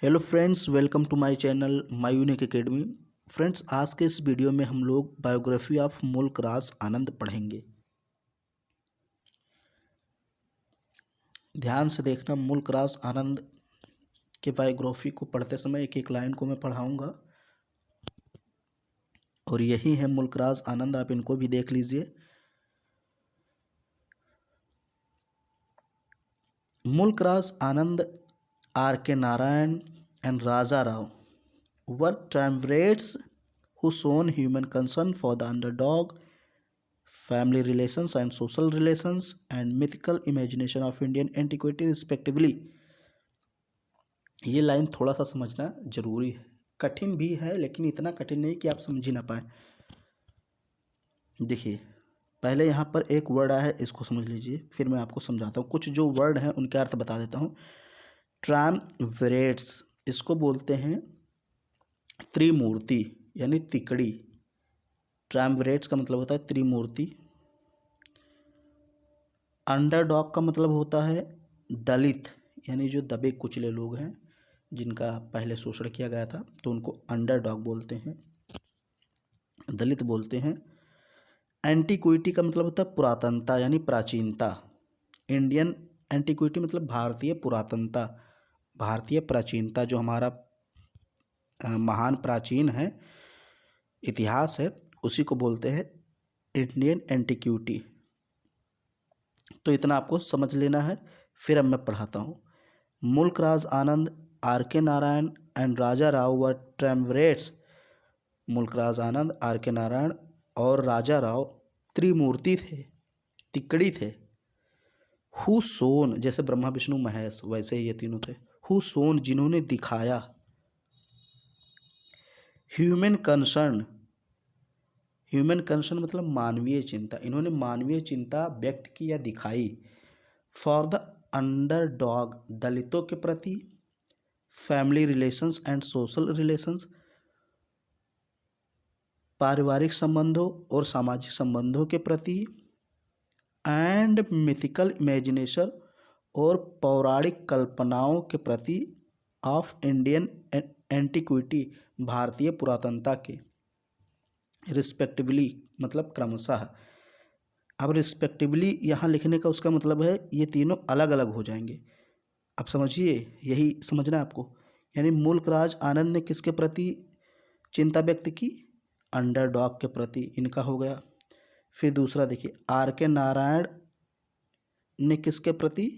Hello friends, welcome to my channel my unique academy. Friends, आज के इस video में हम लोग बायोग्राफी ऑफ मुल्क राज आनंद पढ़ेंगे। ध्यान से देखना, मुल्क राज आनंद के बायोग्राफी को पढ़ते समय एक एक लाइन को मैं पढ़ाऊंगा और यही है मुल्क राज आनंद। आप इनको भी देख लीजिए। मुल्क राज आनंद, आर के Narayan and Raja Rao were triumvirates who shown human concern for the underdog, family relations and social relations, and mythical imagination of Indian antiquity respectively। ये लाइन थोड़ा सा समझना जरूरी है, कठिन भी है लेकिन इतना कठिन नहीं कि आप समझ ही ना पाए। देखिए, पहले यहाँ पर एक वर्ड आया है, इसको समझ लीजिए, फिर मैं आपको समझाता हूँ। कुछ जो वर्ड हैं उनके अर्थ बता देता हूँ। ट्रायम्विरेट्स, इसको बोलते हैं त्रिमूर्ति यानी तिकड़ी। ट्रायम्विरेट्स का मतलब होता है त्रिमूर्ति। अंडरडॉग का मतलब होता है दलित, यानी जो दबे कुचले लोग हैं जिनका पहले शोषण किया गया था, तो उनको अंडरडॉग बोलते हैं, दलित बोलते हैं। एंटीक्विटी का मतलब होता है पुरातनता यानी प्राचीनता। इंडियन एंटीक्विटी मतलब भारतीय पुरातनता, भारतीय प्राचीनता, जो हमारा महान प्राचीन है, इतिहास है, उसी को बोलते हैं इंडियन एंटीक्विटी। तो इतना आपको समझ लेना है। फिर अब मैं पढ़ाता हूँ। मुल्क राज आनंद, आर के नारायण एंड राजा राव व ट्रायम्विरेट्स। मुल्क राज आनंद, आर के नारायण और राजा राव त्रिमूर्ति थे, तिकड़ी थे। हु सोन, जैसे ब्रह्मा विष्णु महेश, वैसे ही ये तीनों थे। हु सोन, जिन्होंने दिखाया। ह्यूमन कंसर्न, ह्यूमन कंसर्न मतलब मानवीय चिंता, इन्होंने मानवीय चिंता व्यक्त की या दिखाई। फॉर द अंडरडॉग, दलितों के प्रति। Family relations and social relations, पारिवारिक संबंधों और सामाजिक संबंधों के प्रति। एंड मिथिकल इमेजिनेशन, और पौराणिक कल्पनाओं के प्रति। ऑफ इंडियन एंटीक्विटी, भारतीय पुरातनता के। रिस्पेक्टिवली मतलब क्रमशः। अब रिस्पेक्टिवली यहाँ लिखने का उसका मतलब है ये तीनों अलग अलग हो जाएंगे। अब समझिए, यही समझना है आपको। यानी मुल्क राज आनंद ने किसके प्रति चिंता व्यक्त की? अंडरडॉग के प्रति, इनका हो गया। फिर दूसरा देखिए, आर के नारायण ने किसके प्रति?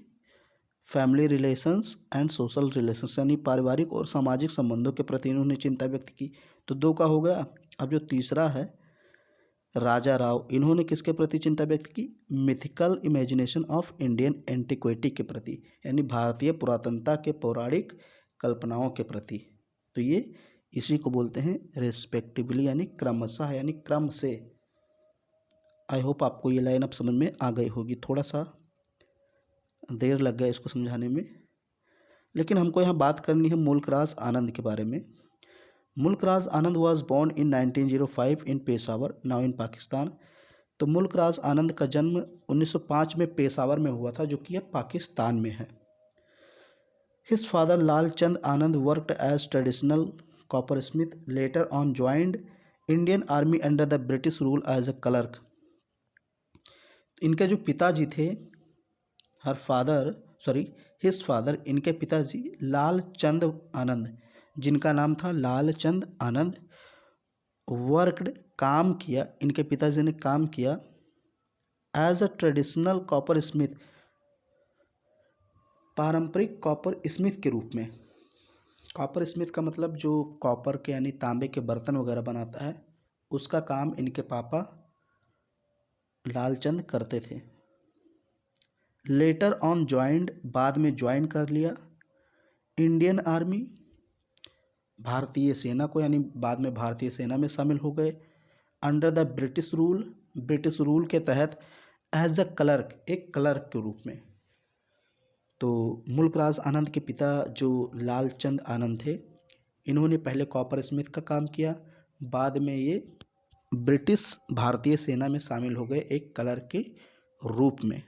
Family relations and social relations, यानी पारिवारिक और सामाजिक संबंधों के प्रति इन्होंने चिंता व्यक्त की। तो दो का हो गया। अब जो तीसरा है राजा राव, इन्होंने किसके प्रति चिंता व्यक्त की? Mythical imagination of Indian antiquity के प्रति, यानी भारतीय पुरातनता के पौराणिक कल्पनाओं के प्रति। तो ये इसी को बोलते हैं रिस्पेक्टिवली, यानी क्रमशः, यानी क्रम से। आई होप आपको ये लाइन अब समझ में आ गई होगी। थोड़ा सा देर लग गया इसको समझाने में, लेकिन हमको यहाँ बात करनी है मुल्क राज आनंद के बारे में। Mulk Raj Anand was born in 1905 in Peshawar, now in Pakistan. तो मुल्क राज आनंद का जन्म 1905 में पेशावर में हुआ था, जो कि अब पाकिस्तान में है। His father Lal Chand Anand worked as traditional coppersmith, later on joined Indian army under the British rule as a clerk. इनके जो पिताजी थे, हिज फादर, इनके पिताजी लाल चंद आनंद, जिनका नाम था लाल चंद आनंद, वर्कड काम किया, इनके पिताजी ने काम किया as a traditional coppersmith, पारंपरिक कॉपर स्मिथ के रूप में। कॉपर स्मिथ का मतलब जो कॉपर के यानी तांबे के बर्तन वगैरह बनाता है, उसका काम इनके पापा लालचंद करते थे। लेटर ऑन ज्वाइंड, बाद में ज्वाइन कर लिया इंडियन आर्मी, भारतीय सेना को, यानी बाद में भारतीय सेना में शामिल हो गए। Under the British rule, British rule के तहत एज अ क्लर्क, एक क्लर्क के रूप में। तो मुल्क राज आनंद के पिता जो लालचंद आनंद थे, इन्होंने पहले कॉपर स्मिथ का काम किया, बाद में ये ब्रिटिश भारतीय सेना में शामिल हो गए एक क्लर्क के रूप में।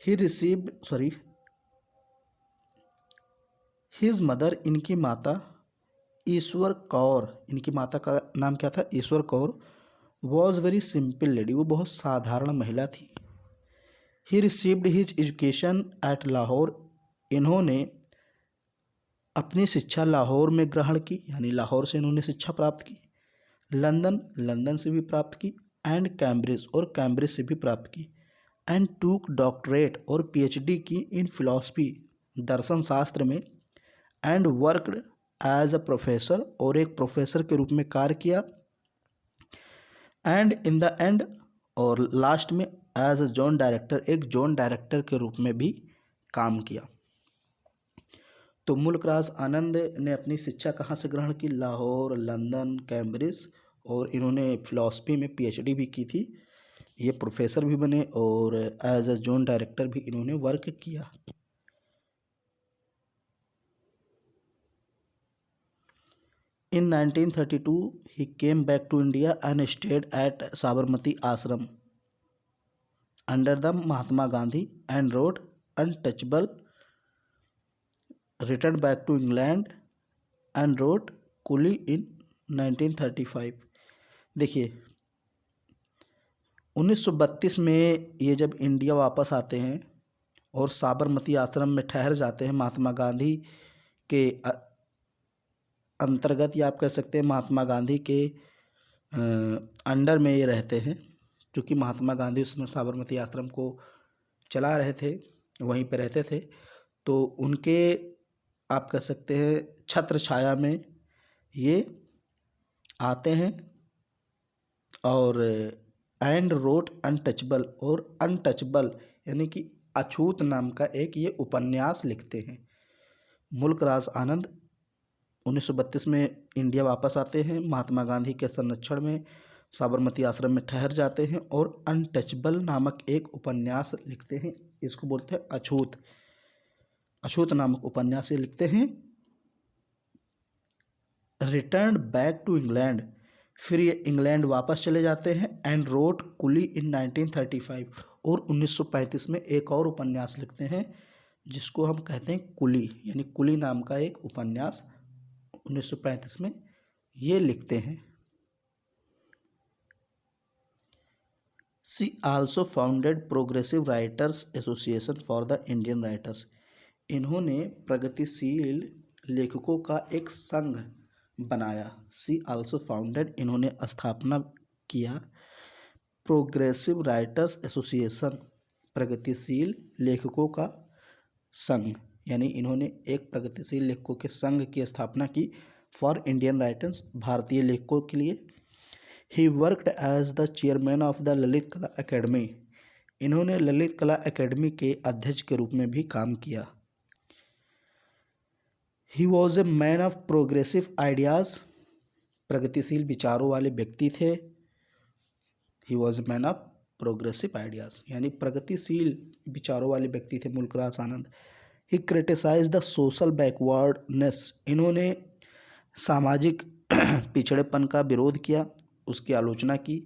ही हिज मदर, इनकी माता, ईश्वर कौर, इनकी माता का नाम क्या था, Ishwar Kaur, was very simple lady, वो बहुत साधारण महिला थी। He received his education at Lahore, इन्होंने अपनी शिक्षा लाहौर में ग्रहण की, यानी लाहौर से इन्होंने शिक्षा प्राप्त की। लंदन, लंदन से भी प्राप्त की। एंड कैम्ब्रिज, और कैम्ब्रिज से भी प्राप्त की। एंड टूक डॉक्टरेट, और पीएचडी की इन फिलॉसफी, दर्शन शास्त्र में। And worked as a professor, और एक प्रोफेसर के रूप में कार्य किया। एंड इन द एंड, और लास्ट में एज अ जोन डायरेक्टर, एक जोन डायरेक्टर के रूप में भी काम किया। तो मुल्क राज आनंद ने अपनी शिक्षा कहाँ से ग्रहण की, लाहौर, लंदन, कैम्ब्रिज, और इन्होंने फिलॉसफी में पीएचडी भी की थी। ये प्रोफेसर भी बने और एज अ जोन डायरेक्टर भी इन्होंने वर्क किया। In 1932 he came back to India and stayed at Sabarmati Ashram under the Mahatma Gandhi and wrote Untouchable, returned back to England and wrote Coolie in 1935। देखिए 1932 में ये जब India वापस आते हैं और साबरमती आश्रम में ठहर जाते हैं, महात्मा गांधी के अंतर्गत, या आप कह सकते हैं महात्मा गांधी के अंडर में ये रहते हैं, क्योंकि महात्मा गांधी उसमें साबरमती आश्रम को चला रहे थे, वहीं पर रहते थे। तो उनके आप कह सकते हैं छत्र छाया में ये आते हैं और एंड रोट अनटचबल, और अनटचबल यानी कि अछूत नाम का एक ये उपन्यास लिखते हैं। मुल्क राज आनंद 1932 में इंडिया वापस आते हैं, महात्मा गांधी के संरक्षण में साबरमती आश्रम में ठहर जाते हैं और अनटचबल नामक एक उपन्यास लिखते हैं। इसको बोलते हैं अछूत, अछूत नामक उपन्यास ये लिखते हैं। रिटर्न बैक टू इंग्लैंड, फिर ये इंग्लैंड वापस चले जाते हैं। एंड रोट कुली इन 1935, और 1935 में एक और उपन्यास लिखते हैं जिसको हम कहते हैं कुली, यानी कुली नाम का एक उपन्यास 1935 में ये लिखते हैं। She also founded progressive writers association for the Indian writers, इन्होंने प्रगतिशील लेखकों का एक संघ बनाया। शी आल्सो फाउंडेड, इन्होंने स्थापना किया प्रोग्रेसिव राइटर्स एसोसिएशन, प्रगतिशील लेखकों का संघ, यानी इन्होंने एक प्रगतिशील लेखकों के संघ की स्थापना की फॉर इंडियन राइटर्स, भारतीय लेखकों के लिए। He worked as the chairman of the Lalit Kala academy, इन्होंने ललित कला एकेडमी के अध्यक्ष के रूप में भी काम किया। He was a man of progressive ideas, प्रगतिशील विचारों वाले व्यक्ति थे। He was a man of progressive ideas, यानी प्रगतिशील विचारों वाले व्यक्ति थे मुल्क राज आनंद। He criticise the social backwardness, इन्होंने सामाजिक पिछड़ेपन का विरोध किया, उसकी आलोचना की।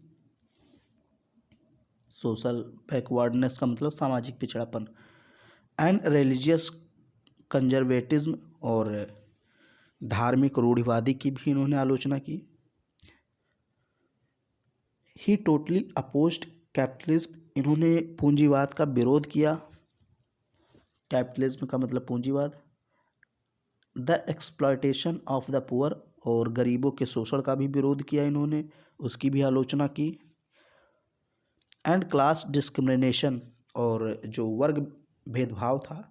सोशल बैकवर्डनेस का मतलब सामाजिक पिछड़ापन। एंड रिलीजियस कंजर्वेटिज्म, और धार्मिक रूढ़िवादी की भी इन्होंने आलोचना की। ही टोटली अपोज्ड कैपिटलिज्म, इन्होंने पूंजीवाद का विरोध किया। कैपिटलिज्म का मतलब पूंजीवाद। The exploitation of the poor, और गरीबों के शोषण का भी विरोध किया इन्होंने, उसकी भी आलोचना की। एंड क्लास डिस्क्रिमिनेशन, और जो वर्ग भेदभाव था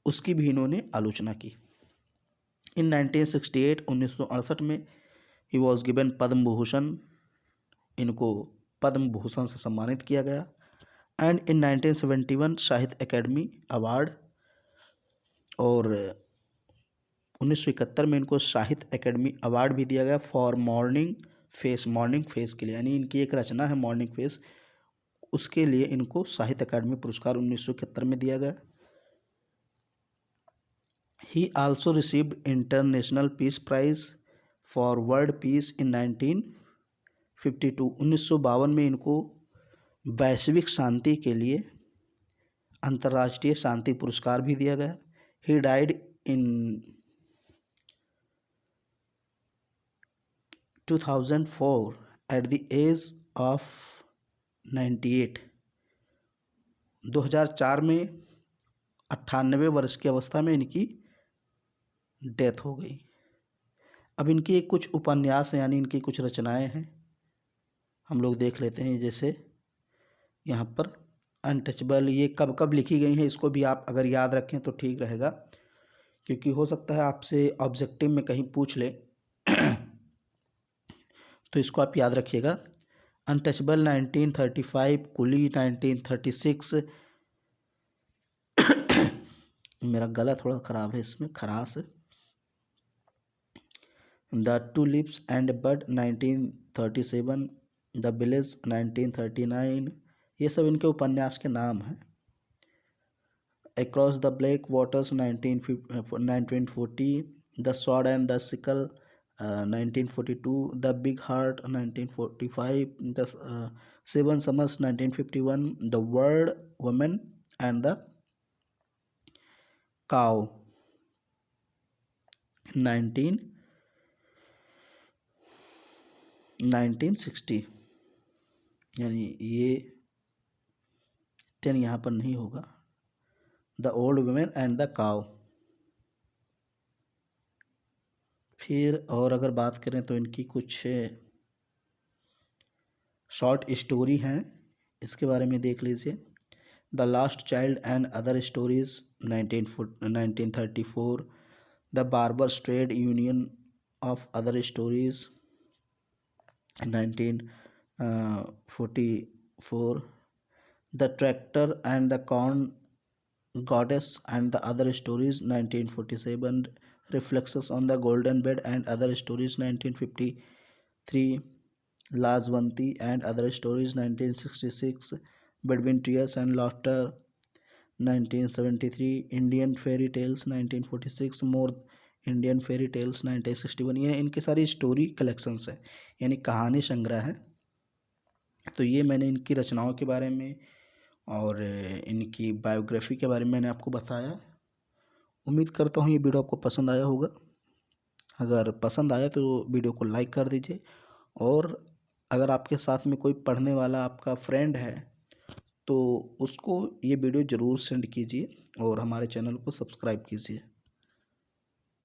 उसकी भी इन्होंने आलोचना की। इन 1968, 1968 में he was given Padma Bhushan, इनको पद्म भूषण से सम्मानित किया गया। एंड इन 1971 साहित्य अकेडमी अवार्ड, और 1971 में इनको साहित्य अकेडमी अवार्ड भी दिया गया फॉर मॉर्निंग फेस के लिए, यानी इनकी एक रचना है मॉर्निंग फेस, उसके लिए इनको साहित्य अकादमी पुरस्कार 1971 में दिया गया। He also received international peace prize for world peace in 1952, 1952 में इनको वैश्विक शांति के लिए अंतर्राष्ट्रीय शांति पुरस्कार भी दिया गया। He died in 2004 at the age of 98, 2004 में 98 वर्ष की अवस्था में इनकी डेथ हो गई। अब इनकी कुछ उपन्यास यानी इनकी कुछ रचनाएं हैं, हम लोग देख लेते हैं। जैसे यहाँ पर अनटचेबल, ये कब कब लिखी गई हैं इसको भी आप अगर याद रखें तो ठीक रहेगा, क्योंकि हो सकता है आपसे ऑब्जेक्टिव में कहीं पूछ ले तो इसको आप याद रखिएगा। अनटचेबल 1935, कुली 1936, मेरा गला थोड़ा ख़राब है, इसमें खराश है। The tulips and bud 1937, the village 1939, ये सब इनके उपन्यास के नाम हैं। Across the black waters 1940, the sword and the sickle 1942, the big heart 1945, the seven summers 1951, the world woman and the cow 1960, यानी ये 10 यहाँ पर नहीं होगा। The old woman and the cow. फिर और अगर बात करें तो इनकी कुछ शॉर्ट स्टोरी हैं, इसके बारे में देख लीजिए। The last child and other stories 1934, the barbers trade union of other stories 1944, the tractor and the corn Goddess and the Other Stories 1947, Reflexes on the Golden Bed and Other Stories 1953, Lajwanti and Other Stories 1966, Between Tears and Laughter 1973, Indian Fairy Tales 1946, More Indian Fairy Tales 1961। ये इनकी सारी story collections है, यानी कहानी संग्रह है। तो ये मैंने इनकी रचनाओं के बारे में और इनकी बायोग्राफी के बारे में मैंने आपको बताया। उम्मीद करता हूँ ये वीडियो आपको पसंद आया होगा। अगर पसंद आया तो वीडियो को लाइक कर दीजिए, और अगर आपके साथ में कोई पढ़ने वाला आपका फ्रेंड है तो उसको ये वीडियो ज़रूर सेंड कीजिए और हमारे चैनल को सब्सक्राइब कीजिए।